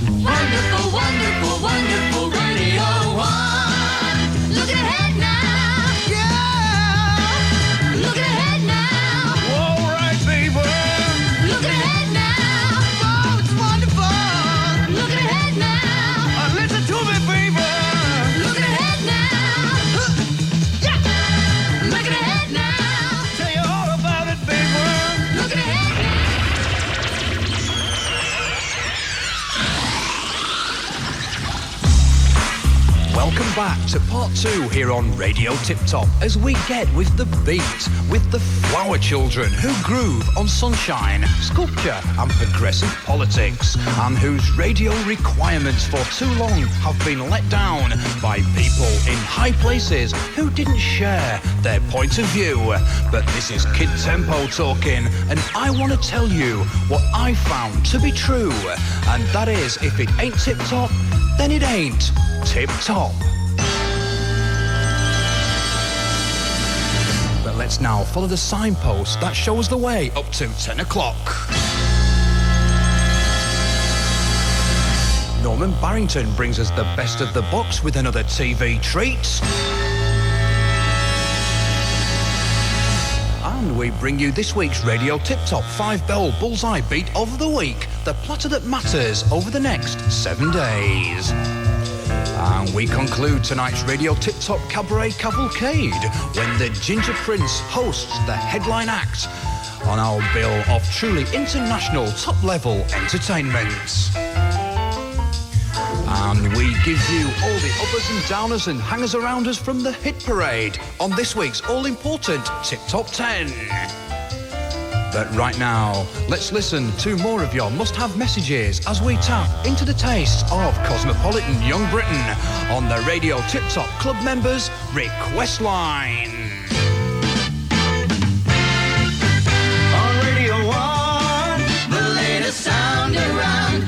Wonderful, wonderful, wonderful Radio 1. Looking ahead now. Yeah. Looking ahead now. All right, baby. Looking ahead now. Oh, it's wonderful. Looking ahead now. Listen to me, baby. Looking ahead now. Yeah. Looking ahead now. Tell you all about it, baby. Looking ahead now. Welcome back to part 2 here on Radio Tiptop as we get with the beat, with the Flower Children who groove on sunshine, sculpture and progressive politics, and whose radio requirements for too long have been let down by people in high places who didn't share their point of view. But this is Kid Tempo talking, and I want to tell you what I found to be true, and that is, if it ain't tip-top, then it ain't tip-top. But let's now follow the signpost that shows the way up to 10 o'clock. Norman Barrington brings us the best of the box with another TV treat. And we bring you this week's Radio Tip-Top 5-bell bullseye beat of the week, the platter that matters over the next 7 days. And we conclude tonight's Radio Tip-Top Cabaret Cavalcade when the Ginger Prince hosts the headline act on our bill of truly international top-level entertainment. And we give you all the uppers and downers and hangers around us from the hit parade on this week's all-important Tip-Top 10. But right now, let's listen to more of your must-have messages as we tap into the taste of cosmopolitan Young Britain on the Radio Tip-Top Club members' request line. On Radio 1, the latest sound around.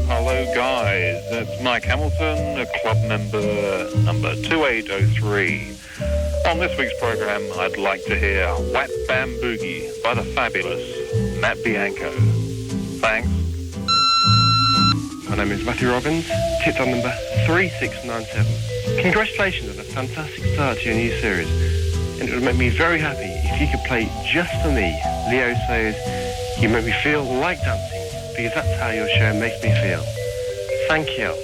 Hello guys, it's Mike Hamilton, a club member number 2803. On this week's programme, I'd like to hear Whap Bam Boogie by the fabulous Matt Bianco. Thanks. My name is Matthew Robbins, tip-top number 3697. Congratulations on a fantastic start to your new series. And it would make me very happy if you could play Just For Me. Leo says, you make me feel like dancing, because that's how your show makes me feel. Thank you.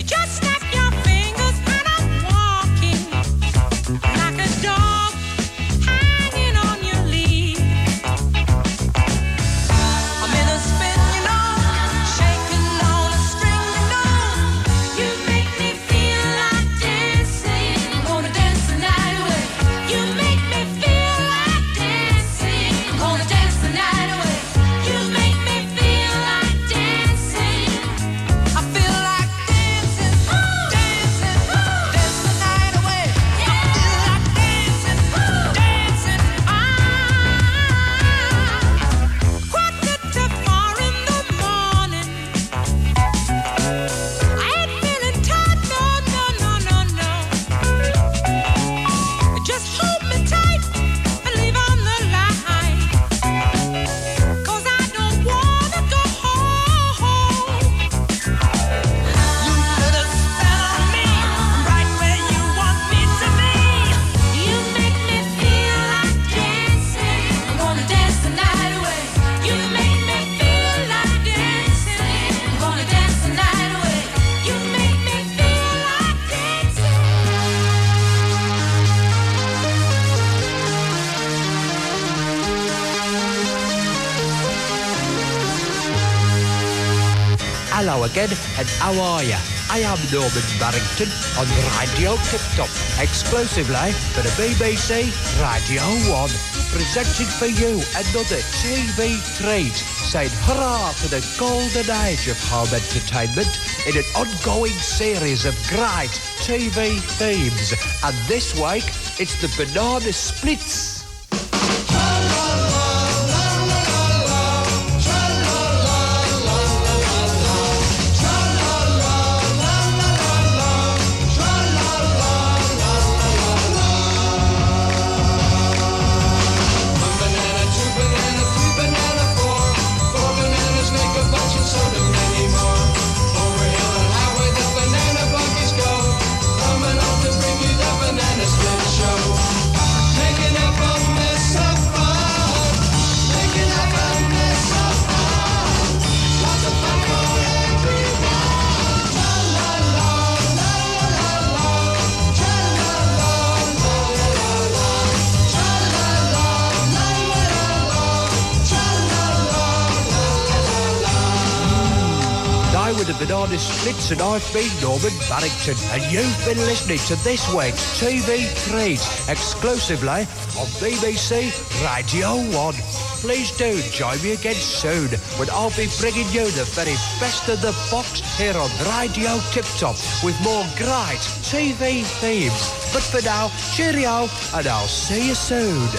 Just snap your fingers and I'm walking. Hello again, and how are you? I am Norman Barrington on Radio Tiptop, exclusively for the BBC Radio 1. presenting for you another TV treat, saying hurrah to the golden age of home entertainment in an ongoing series of great TV themes. And this week, it's the Banana Splits. The Banana Splits, and I've been Norman Barrington, and you've been listening to this week's TV treat exclusively on BBC Radio 1. Please do join me again soon when I'll be bringing you the very best of the box here on Radio Tip Top with more great TV themes. But for now, cheerio, and I'll see you soon.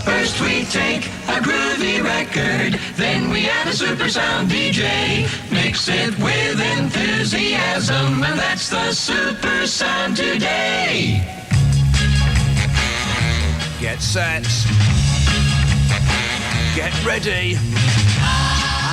First we take a groovy record, then we add a super sound DJ. Mix it with enthusiasm, and that's the super sound today. Get set. Get ready.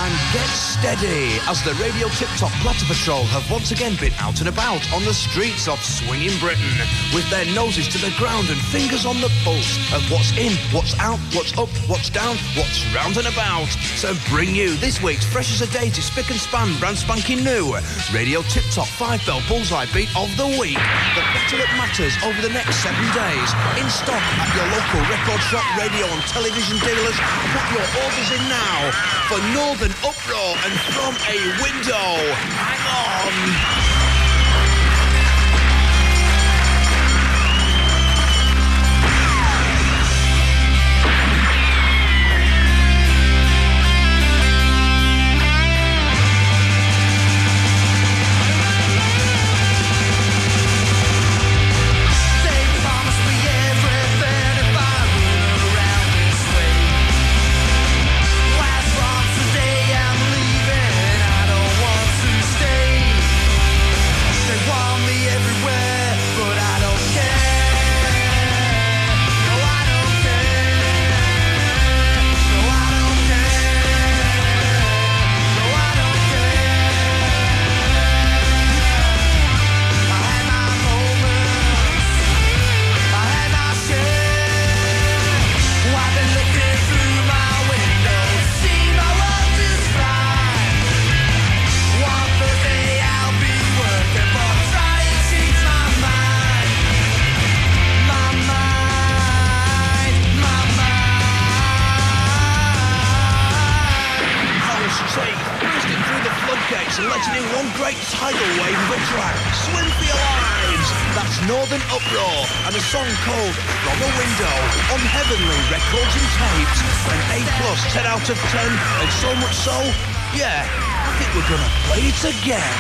And get steady as the Radio Tip Top Platter Patrol have once again been out and about on the streets of swinging Britain with their noses to the ground and fingers on the pulse of what's in, what's out, what's up, what's down, what's round and about. So bring you this week's fresh as a daisy, spick and span, brand spanking new Radio Tip Top 5-bell bullseye beat of the week. The battle that matters over the next 7 days. In stock at your local record shop, radio and television dealers. Put your orders in now for Northern Uproar and From a Window. Hang on. And a song called From a Window on Heavenly Records and Tapes. An A+, 10 out of 10, and so much so, yeah, I think we're gonna play it again.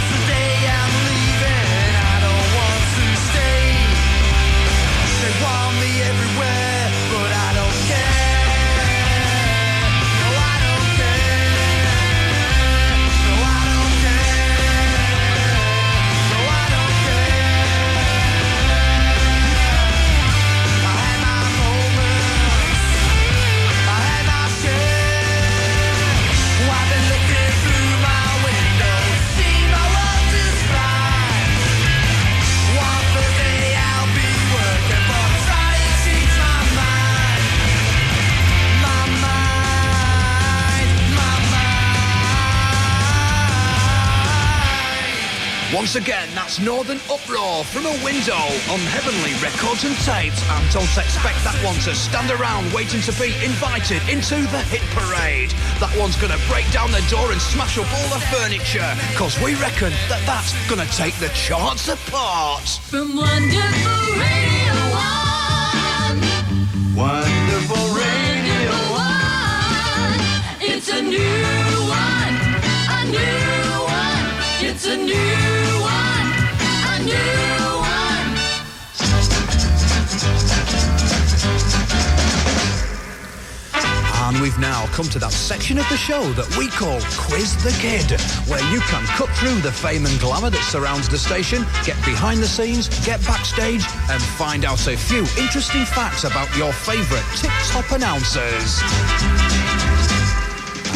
Today I'm leaving, I don't want to stay. once again, that's Northern Uproar from a window on Heavenly Records and Tapes. And don't expect that one to stand around waiting to be invited into the hit parade. That one's going to break down the door and smash up all the furniture, because we reckon that that's going to take the charts apart. From wonderful Radio 1. Wonderful Radio 1. It's a new one. A new one. It's a new one. A new one. And we've now come to that section of the show that we call Quiz the Kid, where you can cut through the fame and glamour that surrounds the station, get behind the scenes, get backstage, and find out a few interesting facts about your favourite tip-top announcers.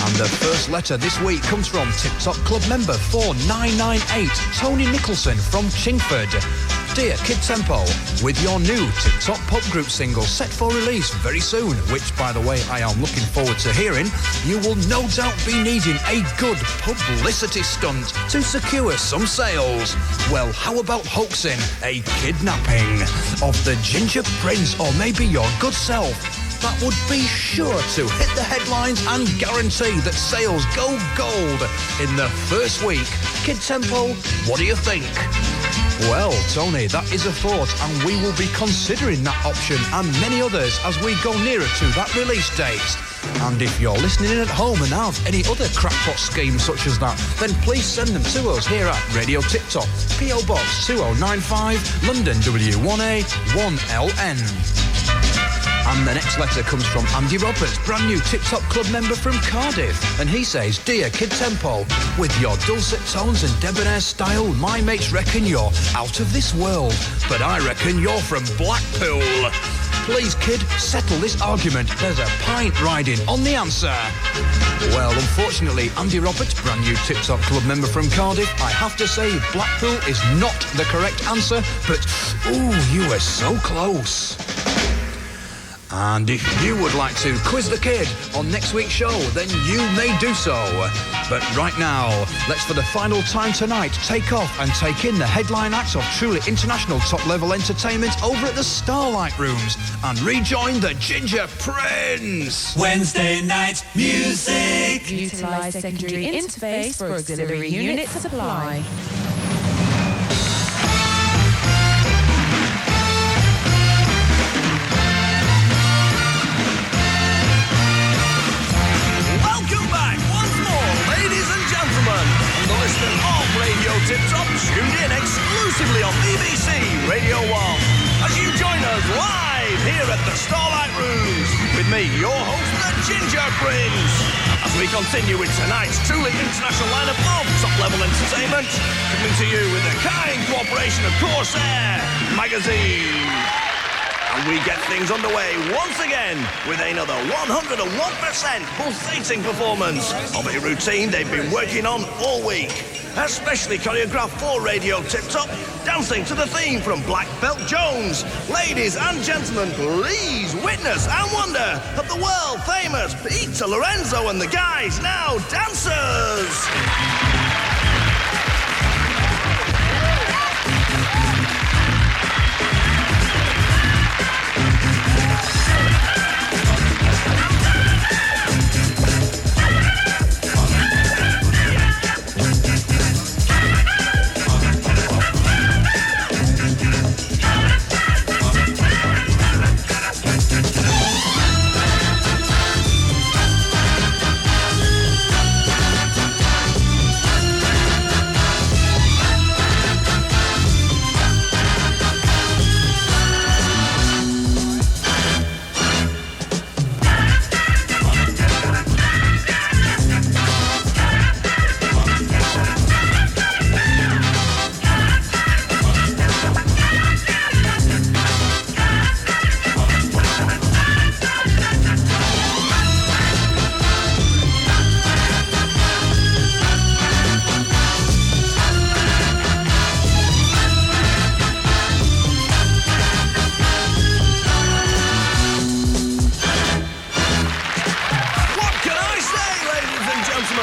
And the first letter this week comes from Tip-Top Club member 4998, Tony Nicholson from Chingford. Dear Kid Tempo, with your new Tip-Top pop group single set for release very soon, which, by the way, I am looking forward to hearing, you will no doubt be needing a good publicity stunt to secure some sales. Well, how about hoaxing a kidnapping of the Ginger Prince, or maybe your good self? That would be sure to hit the headlines and guarantee that sales go gold in the first week. Kid Tempo, what do you think? Well, Tony, that is a thought, and we will be considering that option and many others as we go nearer to that release date. And if you're listening in at home and have any other crackpot schemes such as that, then please send them to us here at Radio Tip Top, P.O. Box 2095, London W1A 1LN. And the next letter comes from Andy Roberts, brand new Tip-Top Club member from Cardiff. And he says, Dear Kid Tempo, with your dulcet tones and debonair style, my mates reckon you're out of this world. But I reckon you're from Blackpool. Please, kid, settle this argument. There's a pint riding on the answer. Well, unfortunately, Andy Roberts, brand new Tip-Top Club member from Cardiff, I have to say Blackpool is not the correct answer, but, ooh, you were so close. And if you would like to quiz the kid on next week's show, then you may do so. But right now, let's for the final time tonight take off and take in the headline acts of truly international top-level entertainment over at the Starlight Rooms and rejoin the Ginger Prince. Wednesday night music. Utilise secondary interface for auxiliary unit supply. Of Radio Tip Top, tuned in exclusively on BBC Radio 1 as you join us live here at the Starlight Rooms with me, your host, the Ginger Prince, as we continue with tonight's truly international lineup of top-level entertainment, coming to you with the kind cooperation of Corsair Magazine. And we get things underway once again with another 101% pulsating performance of a routine they've been working on all week. Especially choreographed for Radio Tip Top, dancing to the theme from Black Belt Jones. Ladies and gentlemen, please witness and wonder at the world-famous Peter Lorenzo and the Guys Now Dancers.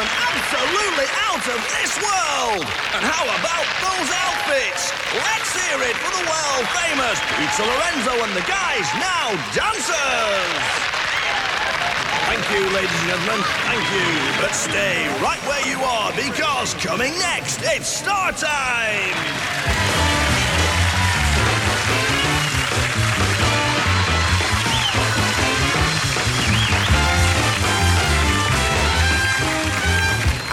gentlemen, absolutely out of this world. And how about those outfits? Let's hear it for the world-famous Peter Lorenzo and the guys now dancers. Thank you, ladies and gentlemen, thank you. But stay right where you are, because coming next, it's Star Time.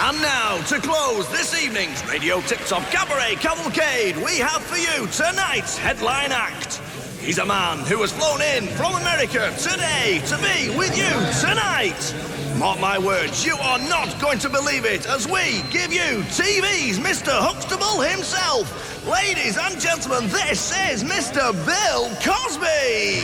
And now, to close this evening's Radio Tip-Top Cabaret Cavalcade, we have for you tonight's headline act. He's a man who has flown in from America today to be with you tonight. Mark my words, you are not going to believe it as we give you TV's Mr. Huxtable himself. Ladies and gentlemen, this is Mr. Bill Cosby.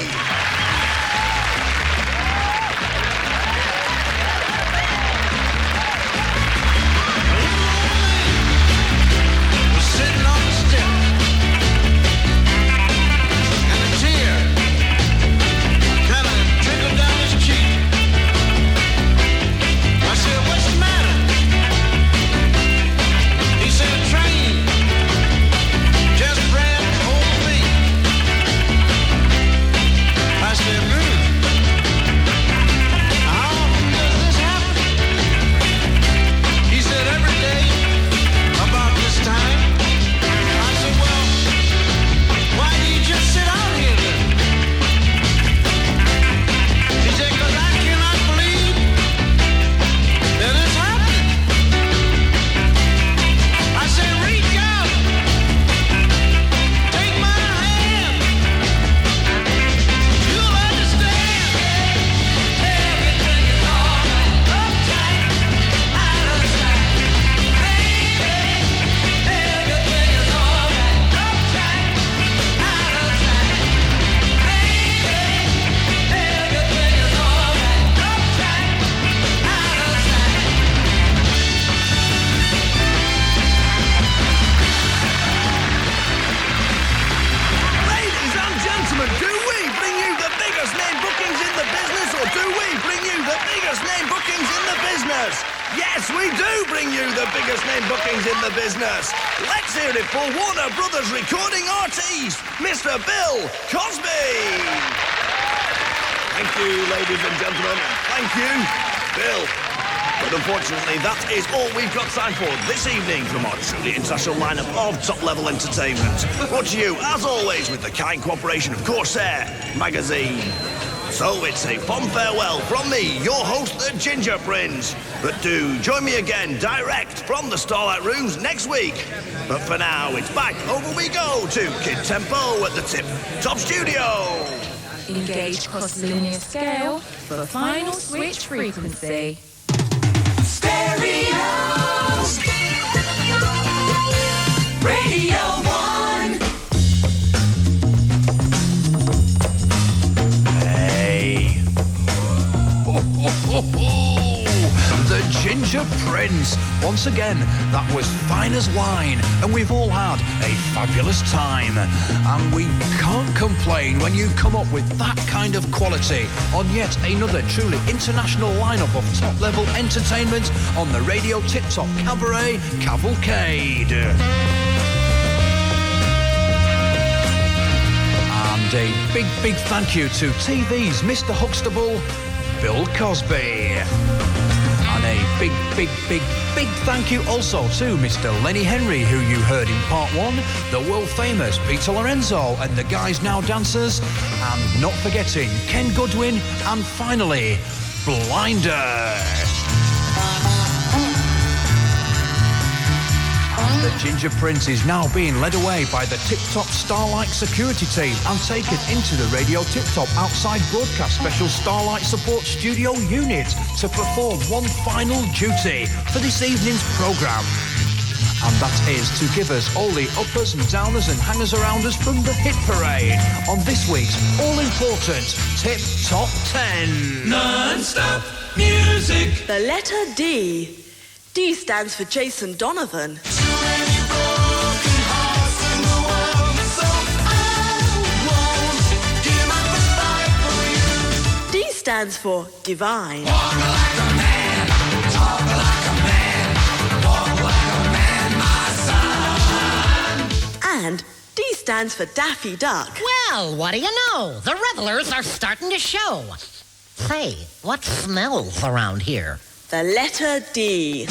Yes, we do bring you the biggest name bookings in the business. Let's hear it for Warner Brothers recording artist, Mr. Bill Cosby. Thank you, ladies and gentlemen. Thank you, Bill. But unfortunately, that is all we've got time for this evening from our truly international lineup of top-level entertainment. Brought to you, as always, with the kind cooperation of Corsair Magazine. So it's a fond farewell from me, your host, the Ginger Prince. But do join me again, direct from the Starlight Rooms next week. But for now, it's back over we go to Kid Tempo at the Tip Top Studio. Engage cross linear scale for the final switch frequency. Stereo. Radio 1. Hey. Ho, ho, ho, ho. The Ginger Prince. Once again, that was fine as wine, and we've all had a fabulous time. And we can't complain when you come up with that kind of quality on yet another truly international lineup of top-level entertainment on the Radio Tip-Top Cabaret Cavalcade. And a big, big thank you to TV's Mr. Huxtable, Bill Cosby. And a big, big, big, big thank you also to Mr. Lenny Henry, who you heard in part one, the world-famous Peter Lorenzo and the Guys Now Dancers, and not forgetting Ken Goodwin, and finally, Blinder. The Ginger Prince is now being led away by the Tip-Top Starlight security team and taken into the Radio Tip-Top outside broadcast special Starlight support studio unit to perform one final duty for this evening's programme. And that is to give us all the uppers and downers and hangers around us from the hit parade on this week's all-important Tip-Top 10. Non-stop music. The letter D. D stands for Jason Donovan. D stands for divine. Walk like a man, talk like a man. And D stands for Daffy Duck. Well, what do you know? The revelers are starting to show. Say, what smells around here? The letter D.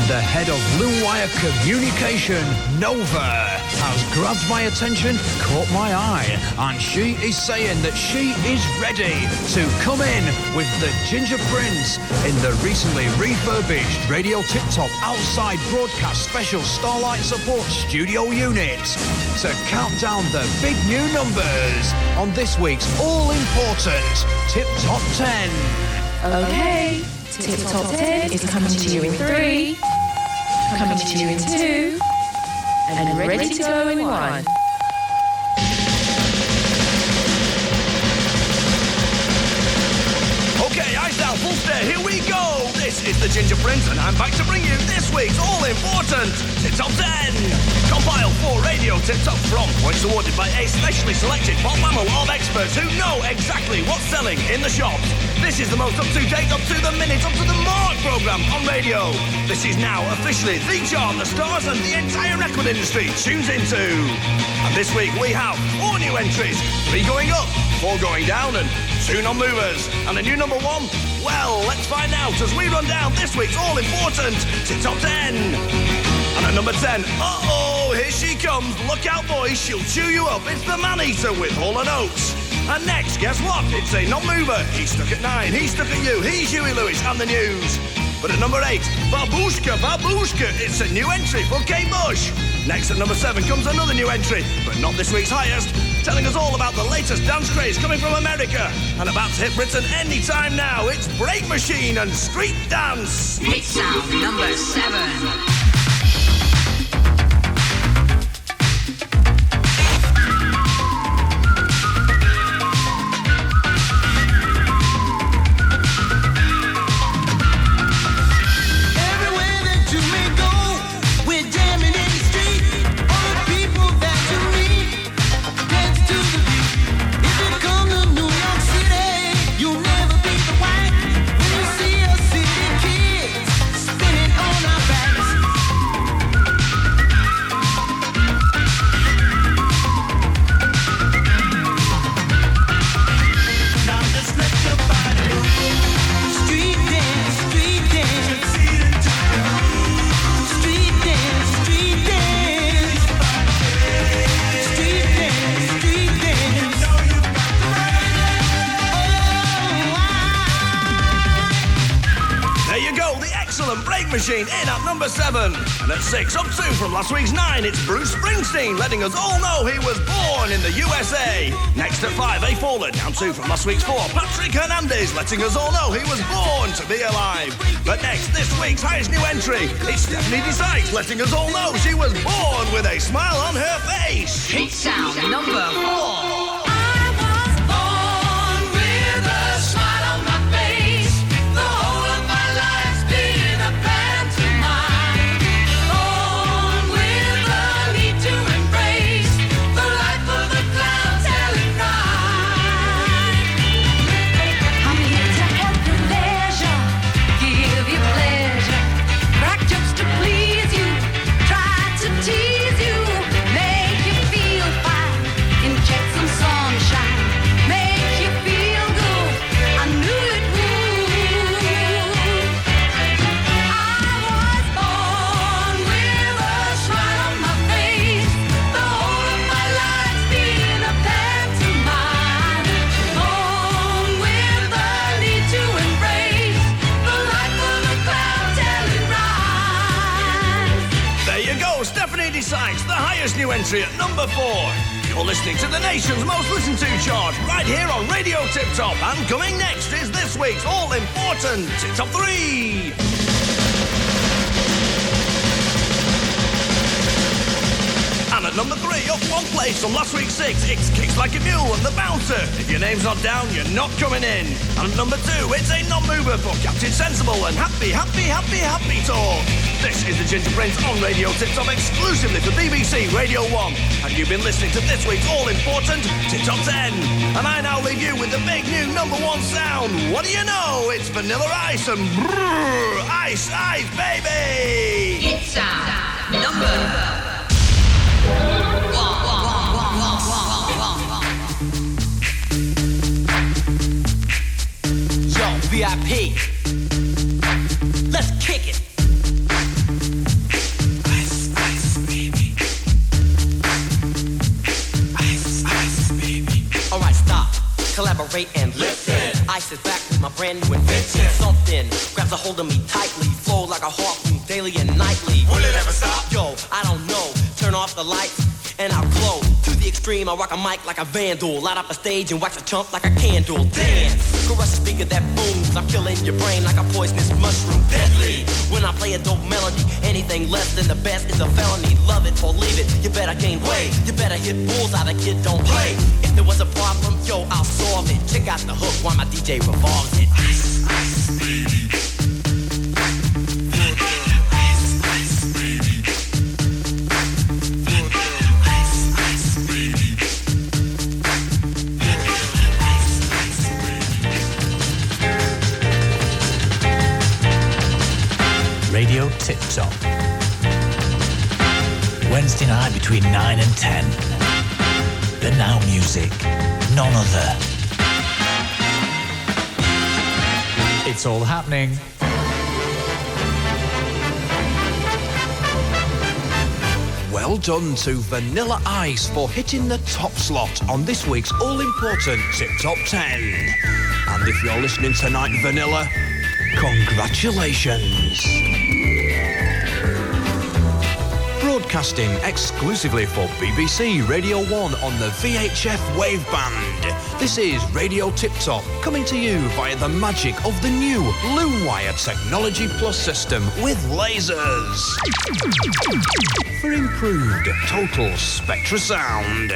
The head of Lunewyre Communication, Nova, has grabbed my attention, caught my eye, and she is saying that she is ready to come in with the Ginger Prince in the recently refurbished Radio Tiptop outside broadcast special Starlight Support studio unit to count down the big new numbers on this week's all-important Tiptop 10. Okay, Tip Top 10 is coming to you in 3, coming to you in 2, and ready to go in 1. Okay, eyes down, full stare, here we go! This is the Ginger Prince, and I'm back to bring you this week's all-important Tip-Top 10! Compiled for Radio Tip-Top from points awarded by a specially selected pop panel of experts who know exactly what's selling in the shops. This is the most up-to-date, up-to-the-minute, up-to-the-mark programme on radio. This is now officially the chart the stars and the entire record industry tunes into. And this week we have 4 new entries, 3 going up, 4 going down, and 2 non-movers. And the new number 1? Well, let's find out as we run down this week's all-important Tip-Top 10. And at number 10, uh-oh, here she comes. Look out, boys, she'll chew you up. It's the Man-Eater with Hall & Oates. And next, guess what? It's a non-mover. He's stuck at 9, he's stuck at you, he's Huey Lewis and the News. But at number 8, Babushka, Babushka, it's a new entry for Kate Bush. Next at number 7 comes another new entry, but not this week's highest, telling us all about the latest dance craze coming from America. And about to hit Britain any time now, it's Break Machine and Street Dance. Hit sound number 7. Machine in at number 7. And at 6, up 2 from last week's 9, it's Bruce Springsteen, letting us all know he was born in the USA. Next at 5, A Faller, down 2 from last week's 4, Patrick Hernandez, letting us all know he was born to be alive. But next, this week's highest new entry, it's Stephanie DeSykes, letting us all know she was born with a smile on her face. Hit sound number 4. The highest new entry at number 4. You're listening to the nation's most listened to chart right here on Radio Tip Top. And coming next is this week's all-important Tip Top 3. And at At number 3, up one place from last week's 6, it's Kicks Like a Mule and The Bouncer. If your name's not down, you're not coming in. And at number 2, it's a non-mover for Captain Sensible and Happy Talk. This is the Ginger Prince on Radio Tip-Top exclusively for BBC Radio 1. And you've been listening to this week's all-important Tip-Top 10. And I now leave you with the big new number 1 sound. What do you know? It's Vanilla Ice and brrr, Ice, baby! It's number 1. Yo, VIP. Let's kick it. Ice, baby. Ice, baby. All right, stop. Collaborate and listen. Ice is back with my brand new invention. Something grabs a hold of me tightly. Flow like a harpoon daily and nightly. Will it ever stop? Yo, I don't know. Turn off the lights and I'll glow. To the extreme, I rock a mic like a vandal. Light up a stage and wax a chump like a candle. Dance, caress a speaker that booms. I'm killing your brain like a poisonous mushroom. Deadly, when I play a dope melody. Anything less than the best is a felony. Love it or leave it, you better gain weight. You better hit bullseye, the kid don't play. If there was a problem, yo, I'll solve it. Check out the hook while my DJ revolves it. Ice, baby. Radio Tip Top. Wednesday night between 9 and 10. The Now Music. None other. It's all happening. Well done to Vanilla Ice for hitting the top slot on this week's all-important Tip Top 10. And if you're listening tonight, Vanilla, congratulations. Broadcasting exclusively for BBC Radio 1 on the VHF waveband. This is Radio Tip Top, coming to you via the magic of the new Lunewyre Technology Plus system with lasers. For improved total Spectrasound.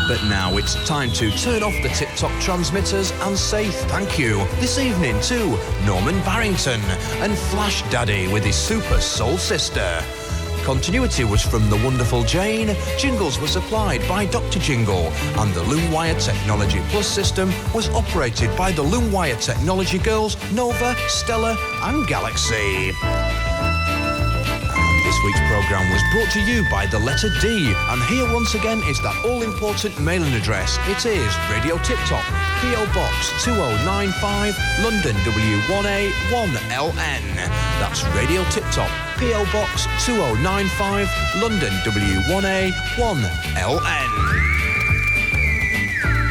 But now it's time to turn off the tip-top transmitters and say thank you this evening to Norman Barrington and Flash Daddy with his super soul sister. Continuity was from the wonderful Jane, jingles were supplied by Dr. Jingle, and the Lunewyre Technology Plus system was operated by the Lunewyre Technology girls Nova, Stella and Galaxy. This week's programme was brought to you by the letter D, and here once again is that all-important mailing address. It is Radio Tip Top, P.O. Box 2095, London W1A 1LN. That's Radio Tip Top, P.O. Box 2095, London W1A 1LN.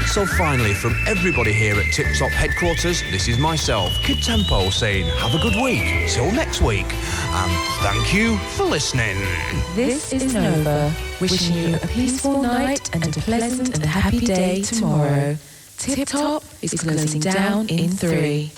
So finally, from everybody here at Tip Top headquarters, this is myself, Kid Tempo, saying have a good week, till next week, and thank you for listening. This is Nova, wishing you a peaceful night and a pleasant and happy day tomorrow. Tip Top is closing down in 3.